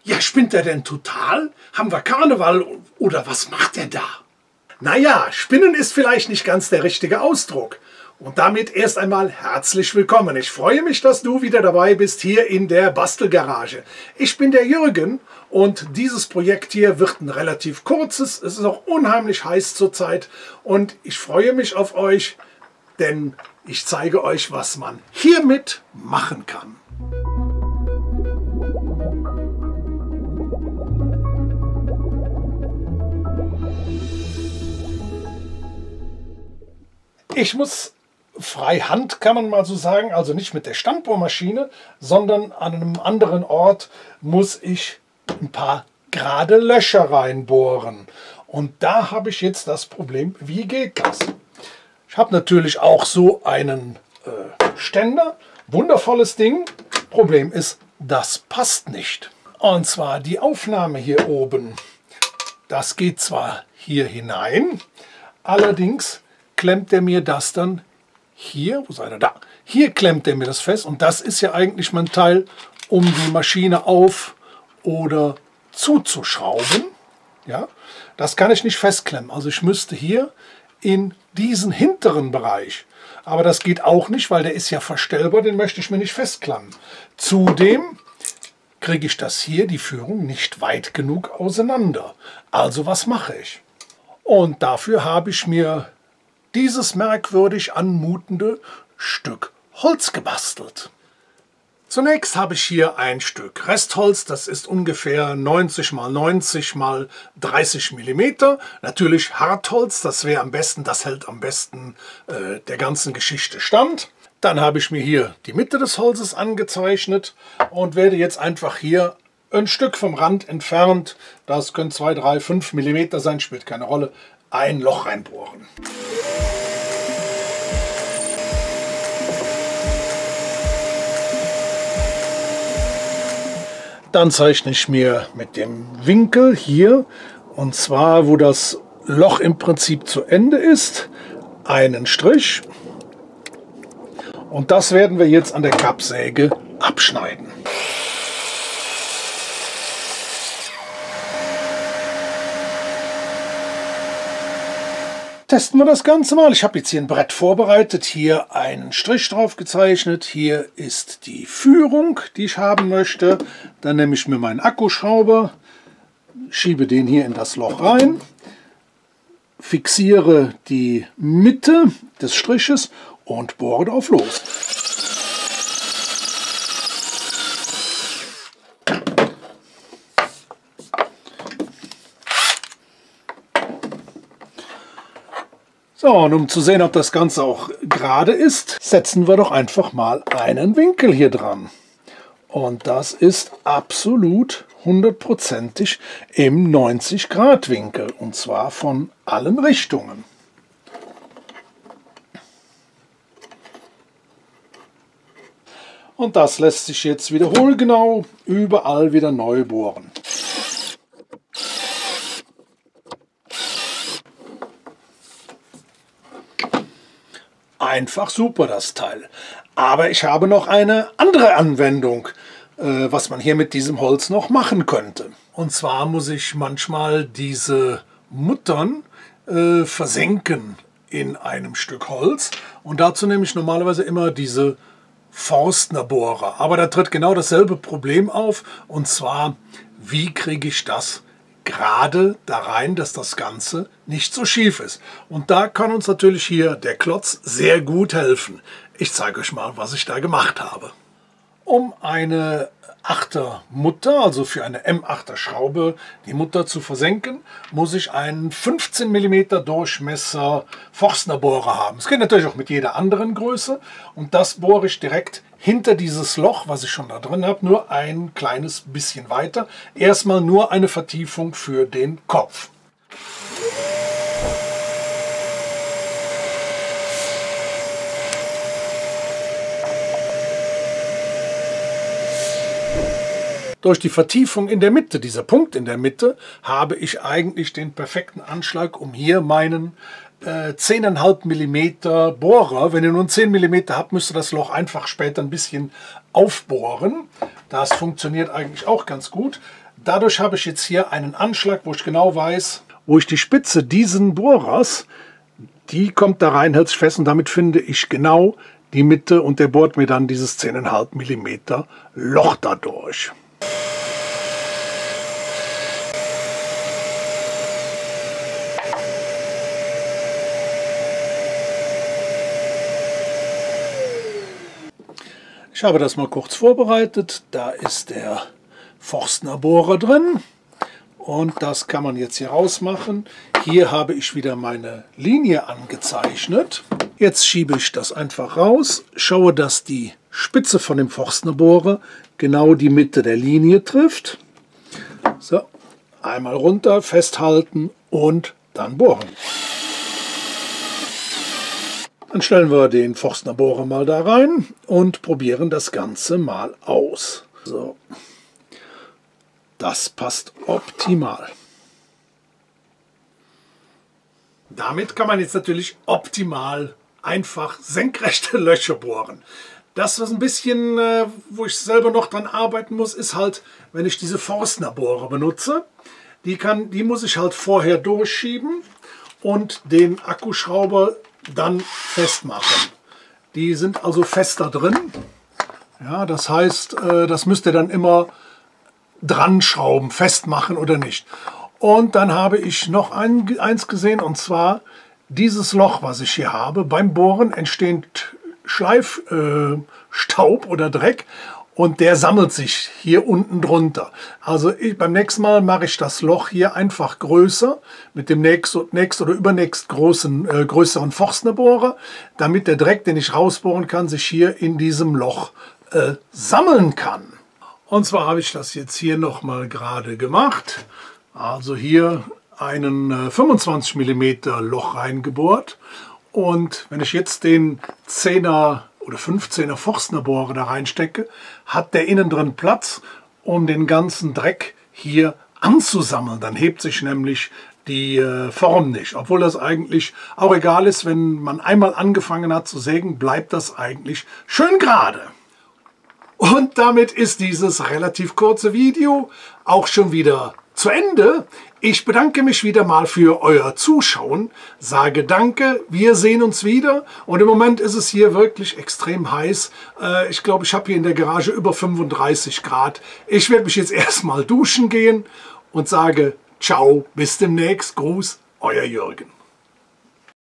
Ja, spinnt er denn total? Haben wir Karneval oder was macht er da? Naja, spinnen ist vielleicht nicht ganz der richtige Ausdruck. Und damit erst einmal herzlich willkommen. Ich freue mich, dass du wieder dabei bist hier in der Bastelgarage. Ich bin der Jürgen und dieses Projekt hier wird ein relativ kurzes. Es ist auch unheimlich heiß zurzeit und ich freue mich auf euch, denn ich zeige euch, was man hiermit machen kann. Ich muss freihand, kann man mal so sagen, also nicht mit der Standbohrmaschine, sondern an einem anderen Ort muss ich ein paar gerade Löcher reinbohren. Und da habe ich jetzt das Problem, wie geht das? Ich habe natürlich auch so einen Ständer, wundervolles Ding. Problem ist, das passt nicht. Und zwar die Aufnahme hier oben, das geht zwar hier hinein, allerdings klemmt er mir das dann hier, wo ist er da? Hier klemmt er mir das fest und das ist ja eigentlich mein Teil, um die Maschine auf- oder zuzuschrauben. Ja, das kann ich nicht festklemmen, also ich müsste hier in diesen hinteren Bereich, aber das geht auch nicht, weil der ist ja verstellbar, den möchte ich mir nicht festklemmen. Zudem kriege ich das hier, die Führung, nicht weit genug auseinander. Also was mache ich? Und dafür habe ich mir dieses merkwürdig anmutende Stück Holz gebastelt. Zunächst habe ich hier ein Stück Restholz, das ist ungefähr 90 x 90 x 30 mm. Natürlich Hartholz, das wäre am besten, das hält am besten der ganzen Geschichte stand. Dann habe ich mir hier die Mitte des Holzes angezeichnet und werde jetzt einfach hier ein Stück vom Rand entfernt, das können 2, 3, 5 mm sein, spielt keine Rolle, ein Loch reinbohren. Dann zeichne ich mir mit dem Winkel hier, und zwar wo das Loch im Prinzip zu Ende ist, einen Strich. Und das werden wir jetzt an der Kappsäge abschneiden. Testen wir das Ganze mal. Ich habe jetzt hier ein Brett vorbereitet, hier einen Strich drauf gezeichnet. Hier ist die Führung, die ich haben möchte. Dann nehme ich mir meinen Akkuschrauber, schiebe den hier in das Loch rein, fixiere die Mitte des Striches und bohre drauf los. So, und um zu sehen, ob das Ganze auch gerade ist, setzen wir doch einfach mal einen Winkel hier dran. Und das ist absolut 100%ig im 90° Winkel. Und zwar von allen Richtungen. Und das lässt sich jetzt wiederholgenau überall wieder neu bohren. Einfach super das Teil. Aber ich habe noch eine andere Anwendung, was man hier mit diesem Holz noch machen könnte. Und zwar muss ich manchmal diese Muttern versenken in einem Stück Holz. Und dazu nehme ich normalerweise immer diese Forstnerbohrer. Aber da tritt genau dasselbe Problem auf. Und zwar, wie kriege ich das gerade da rein, dass das Ganze nicht so schief ist. Und da kann uns natürlich hier der Klotz sehr gut helfen. Ich zeige euch mal, was ich da gemacht habe. Um eine 8er Mutter, also für eine M8er Schraube, die Mutter zu versenken, muss ich einen 15 mm Durchmesser Forstnerbohrer haben. Es geht natürlich auch mit jeder anderen Größe und das bohre ich direkt hinter dieses Loch, was ich schon da drin habe, nur ein kleines bisschen weiter. Erstmal nur eine Vertiefung für den Kopf. Durch die Vertiefung in der Mitte, dieser Punkt in der Mitte, habe ich eigentlich den perfekten Anschlag, um hier meinen 10,5 mm Bohrer, wenn ihr nur 10 mm habt, müsst ihr das Loch einfach später ein bisschen aufbohren. Das funktioniert eigentlich auch ganz gut. Dadurch habe ich jetzt hier einen Anschlag, wo ich genau weiß, wo ich die Spitze diesen Bohrers, die kommt da rein, hält sich fest und damit finde ich genau die Mitte und der bohrt mir dann dieses 10,5 mm Loch dadurch. Ich habe das mal kurz vorbereitet. Da ist der Forstner Bohrer drin und das kann man jetzt hier rausmachen. Hier habe ich wieder meine Linie angezeichnet. Jetzt schiebe ich das einfach raus, schaue, dass die Spitze von dem Forstner Bohrer genau die Mitte der Linie trifft. So, einmal runter, festhalten und dann bohren. Dann stellen wir den Forstner Bohrer mal da rein und probieren das Ganze mal aus. So, das passt optimal. Damit kann man jetzt natürlich optimal einfach senkrechte Löcher bohren. Das, was ein bisschen, wo ich selber noch dran arbeiten muss, ist halt, wenn ich diese Forstner Bohrer benutze. Die muss ich halt vorher durchschieben und den Akkuschrauber dann festmachen. Die sind also fester drin. Ja, das heißt, das müsst ihr dann immer dran schrauben, festmachen oder nicht. Und dann habe ich noch eins gesehen, und zwar dieses Loch, was ich hier habe. Beim Bohren entsteht Schleifstaub oder Dreck und der sammelt sich hier unten drunter. Also beim nächsten Mal mache ich das Loch hier einfach größer mit dem nächst oder übernächst größeren Forstner Bohrer, damit der Dreck, den ich rausbohren kann, sich hier in diesem Loch sammeln kann. Und zwar habe ich das jetzt hier nochmal gerade gemacht. Also hier einen 25 mm Loch reingebohrt. Und wenn ich jetzt den 10er oder 15er Forstner Bohrer da reinstecke, hat der innen drin Platz, um den ganzen Dreck hier anzusammeln. Dann hebt sich nämlich die Form nicht. Obwohl das eigentlich auch egal ist, wenn man einmal angefangen hat zu sägen, bleibt das eigentlich schön gerade. Und damit ist dieses relativ kurze Video auch schon wieder zu Ende. Ich bedanke mich wieder mal für euer Zuschauen, sage danke, wir sehen uns wieder und im Moment ist es hier wirklich extrem heiß. Ich glaube, ich habe hier in der Garage über 35 Grad. Ich werde mich jetzt erstmal duschen gehen und sage ciao, bis demnächst, Gruß, euer Jürgen.